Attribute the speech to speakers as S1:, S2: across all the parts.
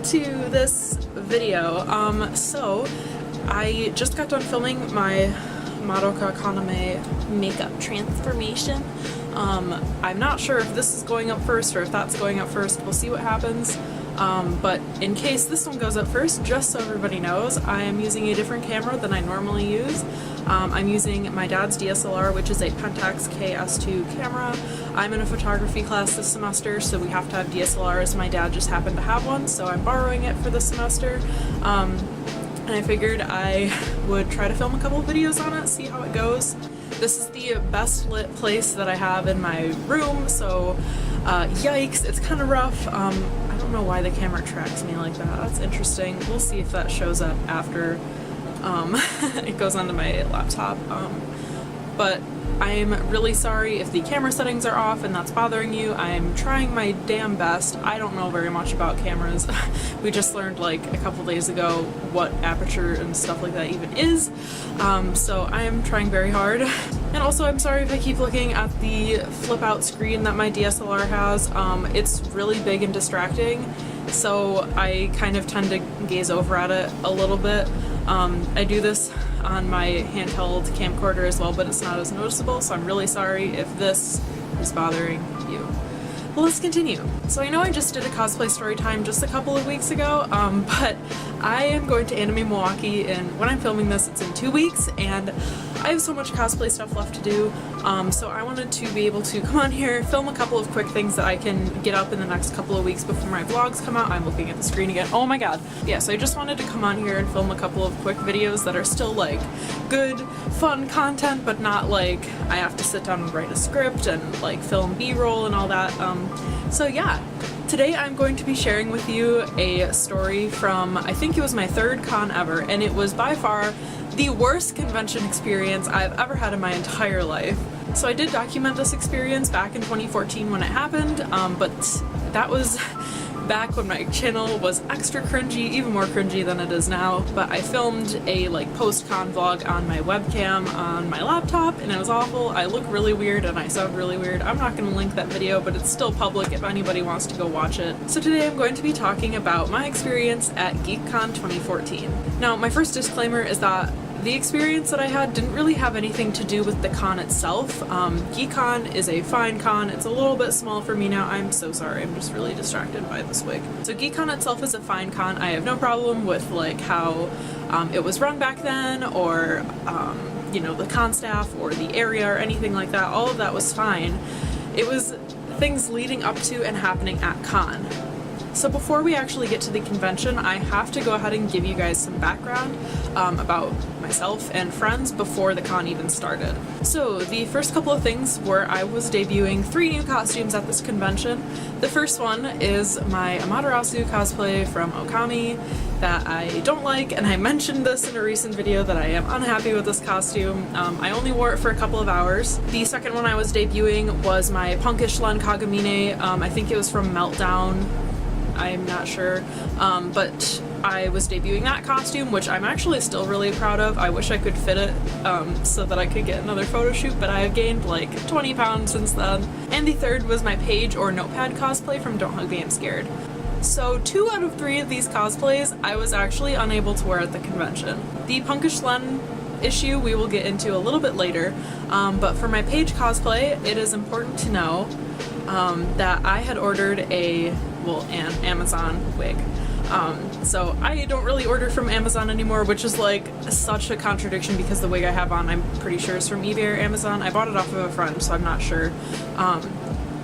S1: to this video. So I just got done filming my Madoka Kaname makeup transformation. I'm not sure if this is going up first or if that's going up first. We'll see what happens. But in case this one goes up first, just so everybody knows, I am using a different camera than I normally use. I'm using my dad's DSLR, which is a Pentax KS2 camera. I'm in a photography class this semester, so we have to have DSLRs. My dad just happened to have one, so I'm borrowing it for this semester. And I figured I would try to film a couple of videos on it, see how it goes. This is the best lit place that I have in my room, so yikes, it's kind of rough. I don't know why the camera tracks me like that. That's interesting. We'll see if that shows up after it goes onto my laptop. But I'm really sorry if the camera settings are off and that's bothering you. I'm trying my damn best. I don't know very much about cameras. We just learned like a couple days ago what aperture and stuff like that even is. So I am trying very hard. And also I'm sorry if I keep looking at the flip out screen that my DSLR has. It's really big and distracting, so I kind of tend to gaze over at it a little bit. I do this on my handheld camcorder as well, but it's not as noticeable, so I'm really sorry if this is bothering you. Well, let's continue. So I know I just did a cosplay story time just a couple of weeks ago, but I am going to Anime Milwaukee, and when I'm filming this, it's in 2 weeks, and I have so much cosplay stuff left to do, so I wanted to be able to come on here, film a couple of quick things that I can get up in the next couple of weeks before my vlogs come out. I'm looking at the screen again. Oh my god. Yeah, so I just wanted to come on here and film a couple of quick videos that are still like good, fun content, but not like I have to sit down and write a script and like film B-roll and all that. So yeah, today I'm going to be sharing with you a story from, I think it was my third con ever, and it was by far the worst convention experience I've ever had in my entire life. So I did document this experience back in 2014 when it happened, but that was back when my channel was extra cringy, even more cringy than it is now. But I filmed a like post-con vlog on my webcam on my laptop, and it was awful. I look really weird and I sound really weird. I'm not going to link that video, but it's still public if anybody wants to go watch it. So today I'm going to be talking about my experience at Geekcon 2014. Now, my first disclaimer is that the experience that I had didn't really have anything to do with the con itself. Geekcon is a fine con. It's a little bit small for me now. I'm so sorry. I'm just really distracted by this wig. So Geekcon itself is a fine con. I have no problem with like how it was run back then, or you know, the con staff or the area or anything like that. All of that was fine. It was things leading up to and happening at con. So before we actually get to the convention, I have to go ahead and give you guys some background about myself and friends before the con even started. So the first couple of things were I was debuting 3 new costumes at this convention. The first one is my Amaterasu cosplay from Okami that I don't like, and I mentioned this in a recent video that I am unhappy with this costume. I only wore it for a couple of hours. The second one I was debuting was my Punkish Len Kagamine. I think it was from Meltdown. I'm not sure, but I was debuting that costume, which I'm actually still really proud of. I wish I could fit it so that I could get another photo shoot, but I have gained like 20 pounds since then. And the third was my Page or Notepad cosplay from Don't Hug Me, I'm Scared. So 2 out of 3 of these cosplays I was actually unable to wear at the convention. The Punkish Len issue we will get into a little bit later, but for my Page cosplay, it is important to know that I had ordered an Amazon wig. So I don't really order from Amazon anymore, which is like such a contradiction because the wig I have on, I'm pretty sure is from eBay or Amazon. I bought it off of a friend, so I'm not sure.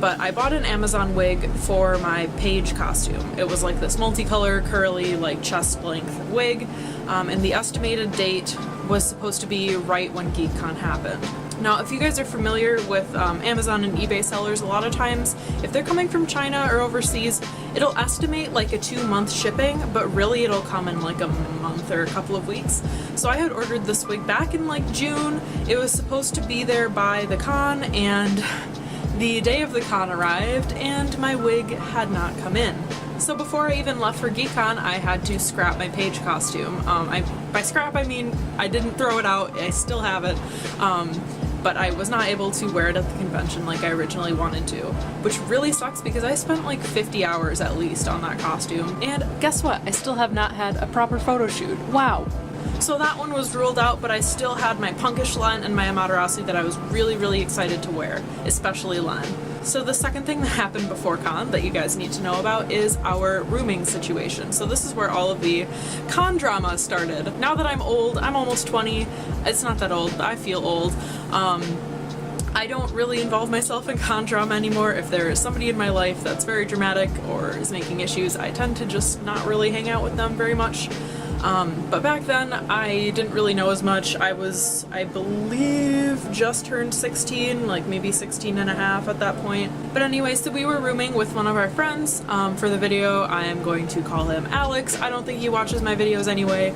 S1: But I bought an Amazon wig for my Page costume. It was like this multicolor, curly, like chest length wig, and the estimated date was supposed to be right when Geekcon happened. Now, if you guys are familiar with Amazon and eBay sellers, a lot of times, if they're coming from China or overseas, it'll estimate like a 2-month shipping, but really it'll come in like a month or a couple of weeks. So I had ordered this wig back in like June. It was supposed to be there by the con, and the day of the con arrived, and my wig had not come in. So before I even left for Geekcon, I had to scrap my Page costume. By scrap, I mean I didn't throw it out. I still have it. but I was not able to wear it at the convention like I originally wanted to, which really sucks because I spent like 50 hours at least on that costume. And guess what? I still have not had a proper photo shoot. Wow. So that one was ruled out, but I still had my punkish Len and my Amaterasu that I was really excited to wear, especially Len. So the second thing that happened before con that you guys need to know about is our rooming situation. So this is where all of the con drama started. Now that I'm old, I'm almost 20, it's not that old, I feel old, I don't really involve myself in con drama anymore. If there is somebody in my life that's very dramatic or is making issues, I tend to just not really hang out with them very much. But back then, I didn't really know as much. I believe, just turned 16, like maybe 16 and a half at that point. But anyway, so we were rooming with one of our friends. For the video, I am going to call him Alex. I don't think he watches my videos anyway,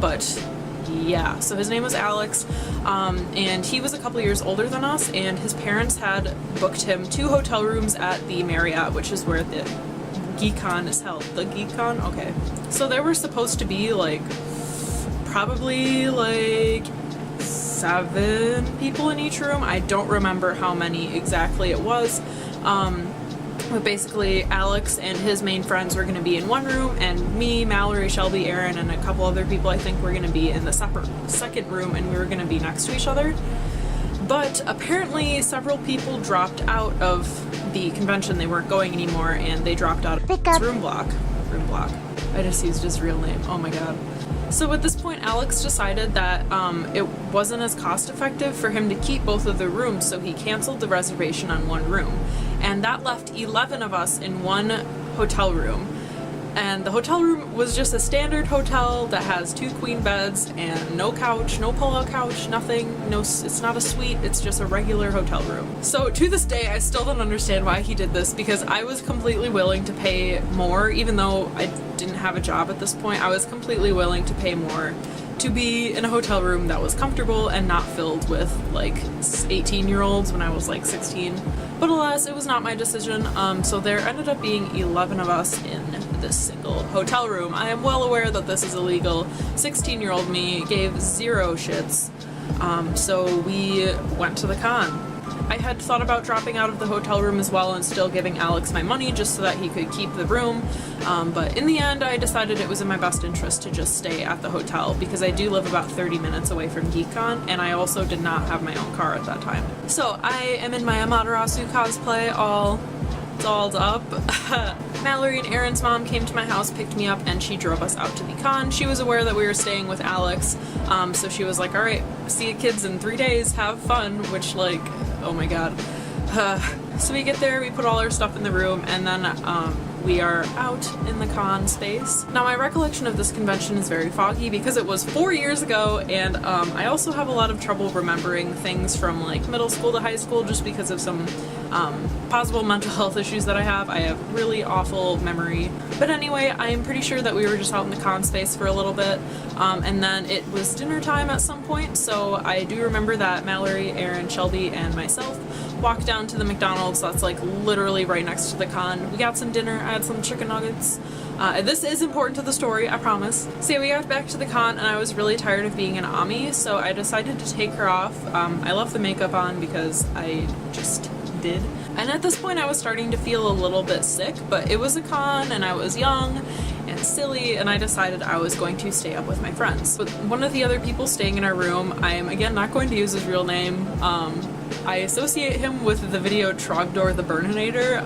S1: but yeah, so his name was Alex, and he was a couple years older than us, and his parents had booked him 2 hotel rooms at the Marriott, which is where the Geekcon is held. The Geek.Kon? Okay. So there were supposed to be like probably like 7 people in each room. I don't remember how many exactly it was. But basically Alex and his main friends were going to be in one room, and me, Mallory, Shelby, Aaron, and a couple other people I think were going to be in the second room, and we were going to be next to each other. But apparently several people dropped out of the convention. They weren't going anymore, and they dropped out of his room block. I just used his real name. Oh my god. So at this point, Alex decided that it wasn't as cost effective for him to keep both of the rooms, so he canceled the reservation on one room. And that left 11 of us in one hotel room. And the hotel room was just a standard hotel that has 2 queen beds and no couch, no pull-out couch, nothing. No, it's not a suite, it's just a regular hotel room. So to this day, I still don't understand why he did this, because I was completely willing to pay more, even though I didn't have a job at this point. I was completely willing to pay more to be in a hotel room that was comfortable and not filled with like 18-year-olds when I was like 16. But alas, it was not my decision, so there ended up being 11 of us in this single hotel room. I am well aware that this is illegal. 16-year-old me gave 0 shits, so we went to the con. I had thought about dropping out of the hotel room as well and still giving Alex my money just so that he could keep the room, but in the end I decided it was in my best interest to just stay at the hotel, because I do live about 30 minutes away from Geek.Kon, and I also did not have my own car at that time. So I am in my Amaterasu cosplay, all dolled up. Mallory and Aaron's mom came to my house, picked me up, and she drove us out to the con. She was aware that we were staying with Alex, so she was like, alright, see you kids in 3 days, have fun, which like, oh my god. So we get there, we put all our stuff in the room, and then we are out in the con space. Now my recollection of this convention is very foggy because it was 4 years ago, and I also have a lot of trouble remembering things from like middle school to high school just because of some possible mental health issues that I have. I have really awful memory. But anyway, I am pretty sure that we were just out in the con space for a little bit, and then it was dinner time at some point, so I do remember that Mallory, Aaron, Shelby, and myself walked down to the McDonald's that's like literally right next to the con. We got some dinner, I had some chicken nuggets. This is important to the story, I promise. So yeah, we got back to the con and I was really tired of being an Ami, so I decided to take her off. I left the makeup on because I just did. And at this point I was starting to feel a little bit sick, but it was a con and I was young and silly, and I decided I was going to stay up with my friends. With one of the other people staying in our room, I am again not going to use his real name. I associate him with the video Trogdor the Burninator.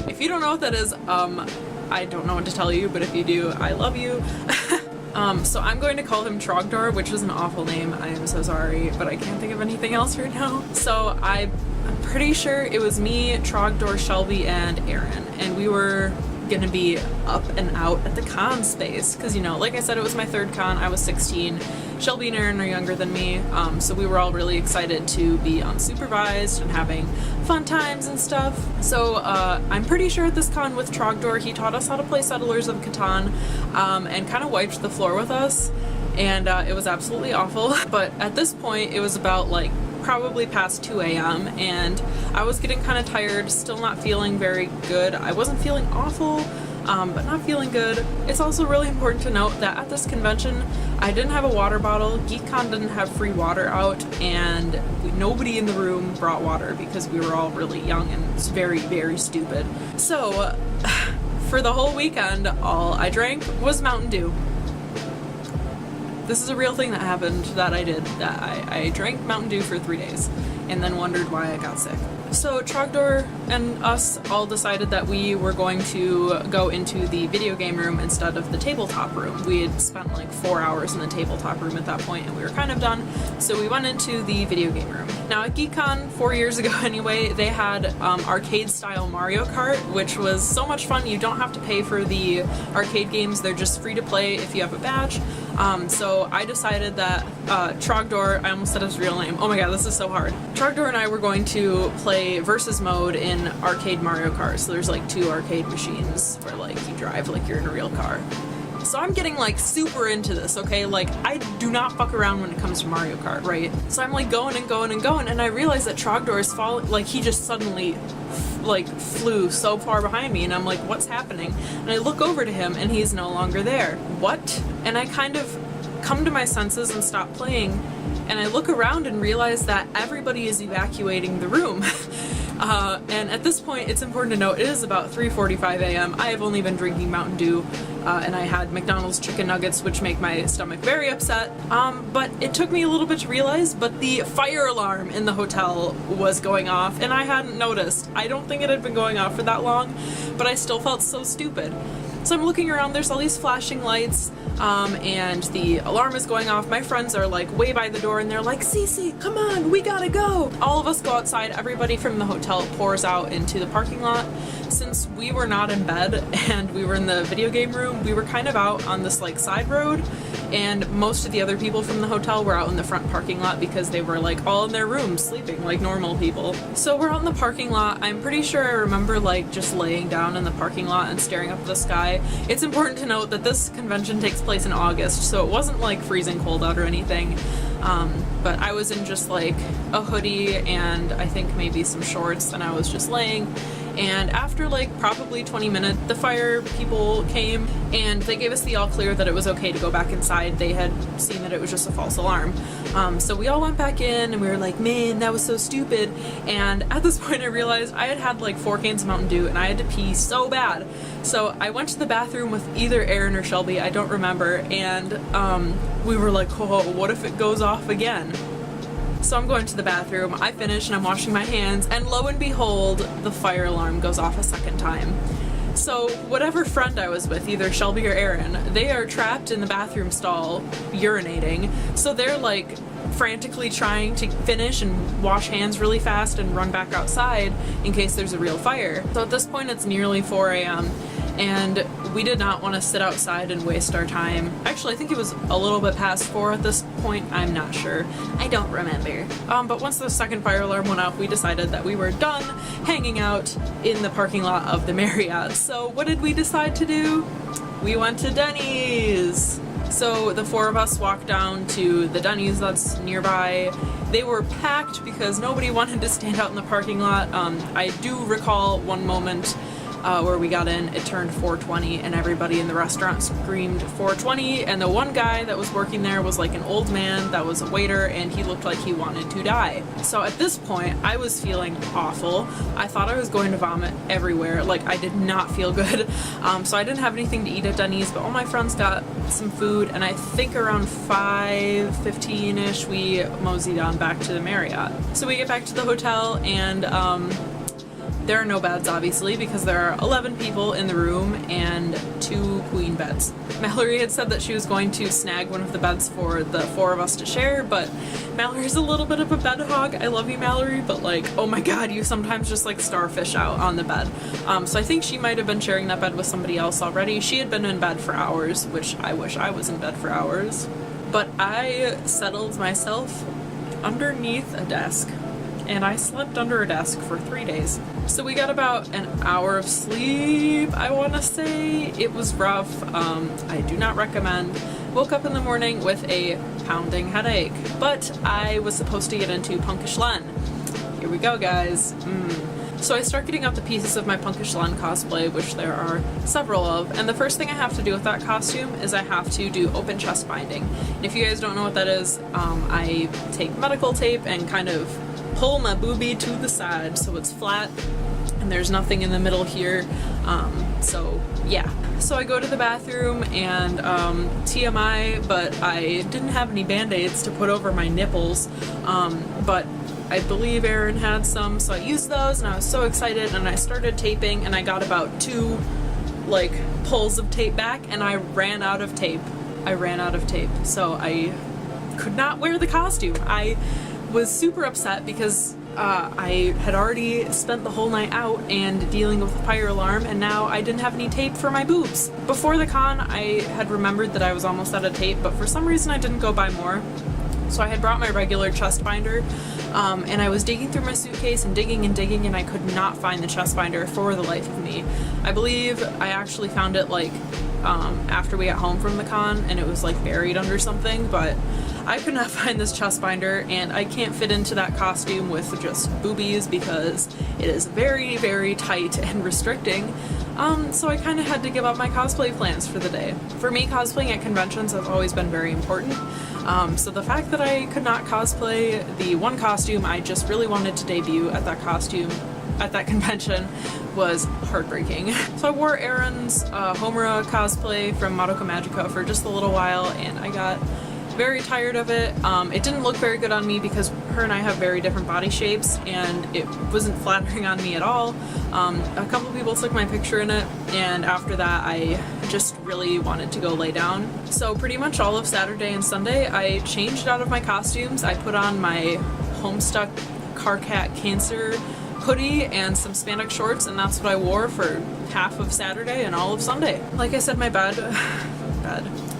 S1: If you don't know what that is, I don't know what to tell you, but if you do, I love you. So I'm going to call him Trogdor, which is an awful name. I am so sorry, but I can't think of anything else right now. So I'm pretty sure it was me, Trogdor, Shelby, and Aaron, and we were gonna be up and out at the con space because, you know, like I said, it was my 3rd con. I was 16. Shelby and Aaron are younger than me, so we were all really excited to be unsupervised and having fun times and stuff. So I'm pretty sure at this con with Trogdor, he taught us how to play Settlers of Catan, and kind of wiped the floor with us, and it was absolutely awful. But at this point it was about like probably past 2 a.m. and I was getting kind of tired, still not feeling very good. I wasn't feeling awful, but not feeling good. It's also really important to note that at this convention, I didn't have a water bottle, Geek.Kon didn't have free water out, and nobody in the room brought water because we were all really young and it's very, very stupid. So, for the whole weekend, all I drank was Mountain Dew. This is a real thing that happened that I did, that I drank Mountain Dew for 3 days and then wondered why I got sick. So Trogdor and us all decided that we were going to go into the video game room instead of the tabletop room. We had spent like 4 hours in the tabletop room at that point and we were kind of done, so we went into the video game room. Now at Geekcon 4 years ago anyway, they had arcade style Mario Kart, which was so much fun. You don't have to pay for the arcade games, they're just free to play if you have a badge. So I decided that Trogdor, I almost said his real name, oh my god, this is so hard. Trogdor and I were going to play versus mode in arcade Mario Kart. So there's like 2 arcade machines where like you drive like you're in a real car. So I'm getting like super into this, okay? Like I do not fuck around when it comes to Mario Kart, right? So I'm like going and going and going, and I realize that Trogdor is falling, like he just suddenly like flew so far behind me, and I'm like, what's happening? And I look over to him and he's no longer there. What? And I kind of come to my senses and stop playing, and I look around and realize that everybody is evacuating the room. And at this point, it's important to note, it is about 3:45 a.m. I have only been drinking Mountain Dew, and I had McDonald's chicken nuggets, which make my stomach very upset. But it took me a little bit to realize, but the fire alarm in the hotel was going off, and I hadn't noticed. I don't think it had been going off for that long, but I still felt so stupid. So I'm looking around, there's all these flashing lights, and the alarm is going off. My friends are like way by the door and they're like, Cece, come on, we gotta go. All of us go outside, everybody from the hotel pours out into the parking lot. Since we were not in bed and we were in the video game room, we were kind of out on this like side road, and most of the other people from the hotel were out in the front parking lot because they were like all in their rooms sleeping like normal people. So we're out in the parking lot. I'm pretty sure I remember like just laying down in the parking lot and staring up at the sky. It's important to note that this convention takes place in August, so it wasn't like freezing cold out or anything. But I was in just like a hoodie and I think maybe some shorts, and I was just laying. And after like probably 20 minutes, the fire people came and they gave us the all clear that it was okay to go back inside. They had seen that it was just a false alarm. So we all went back in and we were like, man, that was so stupid. And at this point I realized I had had like 4 cans of Mountain Dew and I had to pee so bad. So I went to the bathroom with either Aaron or Shelby, I don't remember, and we were like, oh, what if it goes off again? So I'm going to the bathroom, I finish and I'm washing my hands, and lo and behold, the fire alarm goes off a second time. So whatever friend I was with, either Shelby or Aaron, they are trapped in the bathroom stall urinating, so they're like frantically trying to finish and wash hands really fast and run back outside in case there's a real fire. So at this point it's nearly 4 a.m. and we did not want to sit outside and waste our time. Actually, I think it was a little bit past 4 at this point, I'm not sure. I don't remember. But once the second fire alarm went off, we decided that we were done hanging out in the parking lot of the Marriott. So what did we decide to do? We went to Denny's! So the 4 of us walked down to the Denny's that's nearby. They were packed because nobody wanted to stand out in the parking lot. I do recall one moment where we got in, it turned 4:20 and everybody in the restaurant screamed 4:20, and the one guy that was working there was like an old man that was a waiter and he looked like he wanted to die. So at this point I was feeling awful. I thought I was going to vomit everywhere. Like I did not feel good. So I didn't have anything to eat at Denny's, but all my friends got some food, and I think around 5:15ish we moseyed on back to the Marriott. So we get back to the hotel and there are no beds, obviously, because there are 11 people in the room and 2 queen beds. Mallory had said that she was going to snag one of the beds for the 4 of us to share, but Mallory's a little bit of a bed hog. I love you, Mallory, but like, oh my god, you sometimes just like starfish out on the bed. So I think she might have been sharing that bed with somebody else already. She had been in bed for hours, which I wish I was in bed for hours. But I settled myself underneath a desk, and I slept under a desk for 3 days. So we got about an hour of sleep, I want to say. It was rough. I do not recommend. Woke up in the morning with a pounding headache, but I was supposed to get into Punkish Len. Here we go, guys. So I start getting out the pieces of my Punkish Len cosplay, which there are several of, and the first thing I have to do with that costume is I have to do open chest binding. And if you guys don't know what that is, I take medical tape and kind of pull my boobie to the side so it's flat and there's nothing in the middle here. So yeah. So I go to the bathroom and TMI, but I didn't have any band-aids to put over my nipples, but I believe Erin had some, so I used those and I was so excited and I started taping and I got about 2 like pulls of tape back and I ran out of tape. So I could not wear the costume. I was super upset because I had already spent the whole night out and dealing with the fire alarm, and now I didn't have any tape for my boobs. Before the con, I had remembered that I was almost out of tape, but for some reason I didn't go buy more. So I had brought my regular chest binder, and I was digging through my suitcase and digging and I could not find the chest binder for the life of me. I believe I actually found it like after we got home from the con and it was like buried under something, but I could not find this chest binder and I can't fit into that costume with just boobies because it is very, very tight and restricting. So I kind of had to give up my cosplay plans for the day. For me, cosplaying at conventions has always been very important. So the fact that I could not cosplay the one costume I just really wanted to debut at that convention was heartbreaking. So I wore Erin's Homura cosplay from Madoka Magica for just a little while and I got very tired of it. It didn't look very good on me because her and I have very different body shapes and it wasn't flattering on me at all. A couple people took my picture in it and after that I just really wanted to go lay down. So pretty much all of Saturday and Sunday I changed out of my costumes. I put on my Homestuck Carcat Cancer hoodie and some spandex shorts and that's what I wore for half of Saturday and all of Sunday. Like I said, my bed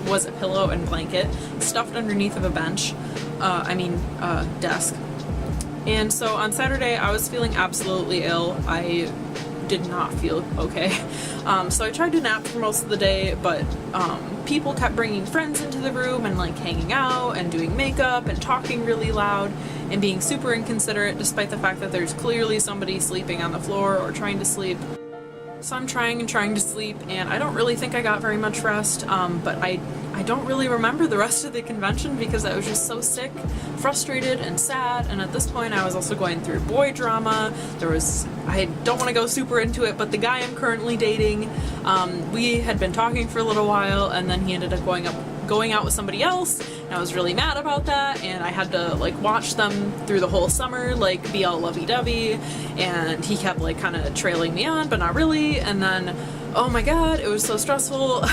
S1: was a pillow and blanket stuffed underneath of a bench, desk. And so on Saturday I was feeling absolutely ill. I did not feel okay. So I tried to nap for most of the day, but people kept bringing friends into the room and like hanging out and doing makeup and talking really loud and being super inconsiderate despite the fact that there's clearly somebody sleeping on the floor or trying to sleep. So I'm trying to sleep and I don't really think I got very much rest, but I don't really remember the rest of the convention because I was just so sick, frustrated, and sad, and at this point I was also going through boy drama. I don't want to go super into it, but the guy I'm currently dating, we had been talking for a little while and then he ended up going out with somebody else and I was really mad about that and I had to like watch them through the whole summer like be all lovey-dovey and he kept like kind of trailing me on but not really, and then oh my god, it was so stressful.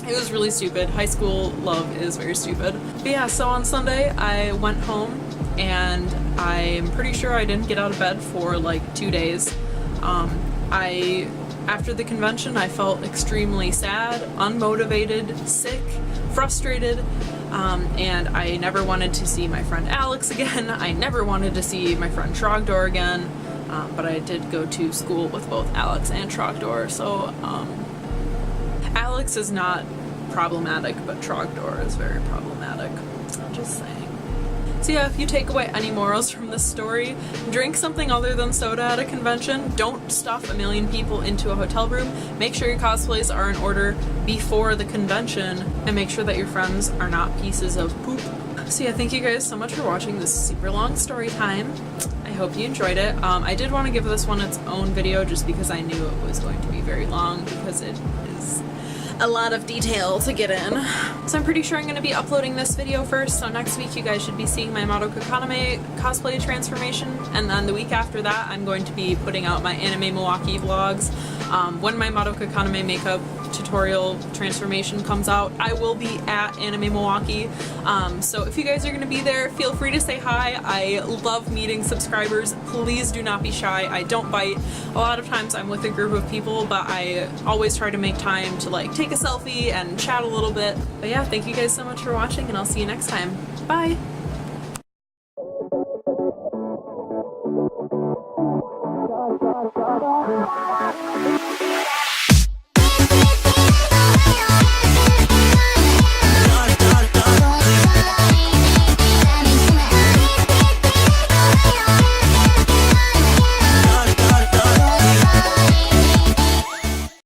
S1: It was really stupid. High school love is very stupid. But yeah, so on Sunday I went home and I'm pretty sure I didn't get out of bed for like 2 days. After the convention I felt extremely sad, unmotivated, sick, frustrated, and I never wanted to see my friend Alex again. I never wanted to see my friend Trogdor again, but I did go to school with both Alex and Trogdor, so Alex is not problematic, but Trogdor is very problematic. Just saying. So yeah, if you take away any morals from this story, drink something other than soda at a convention, don't stuff a million people into a hotel room, make sure your cosplays are in order before the convention, and make sure that your friends are not pieces of poop. So yeah, thank you guys so much for watching this super long story time. I hope you enjoyed it. I did want to give this one its own video just because I knew it was going to be very long because it is a lot of detail to get in. So I'm pretty sure I'm going to be uploading this video first, so next week you guys should be seeing my Madoka Kaname cosplay transformation, and then the week after that I'm going to be putting out my Anime Milwaukee vlogs. When my Madoka Kaname makeup tutorial transformation comes out, I will be at Anime Milwaukee, so if you guys are going to be there, feel free to say hi. I love meeting subscribers. Please do not be shy. I don't bite. A lot of times I'm with a group of people, but I always try to make time to like take a selfie and chat a little bit. But yeah, thank you guys so much for watching and I'll see you next time. Bye!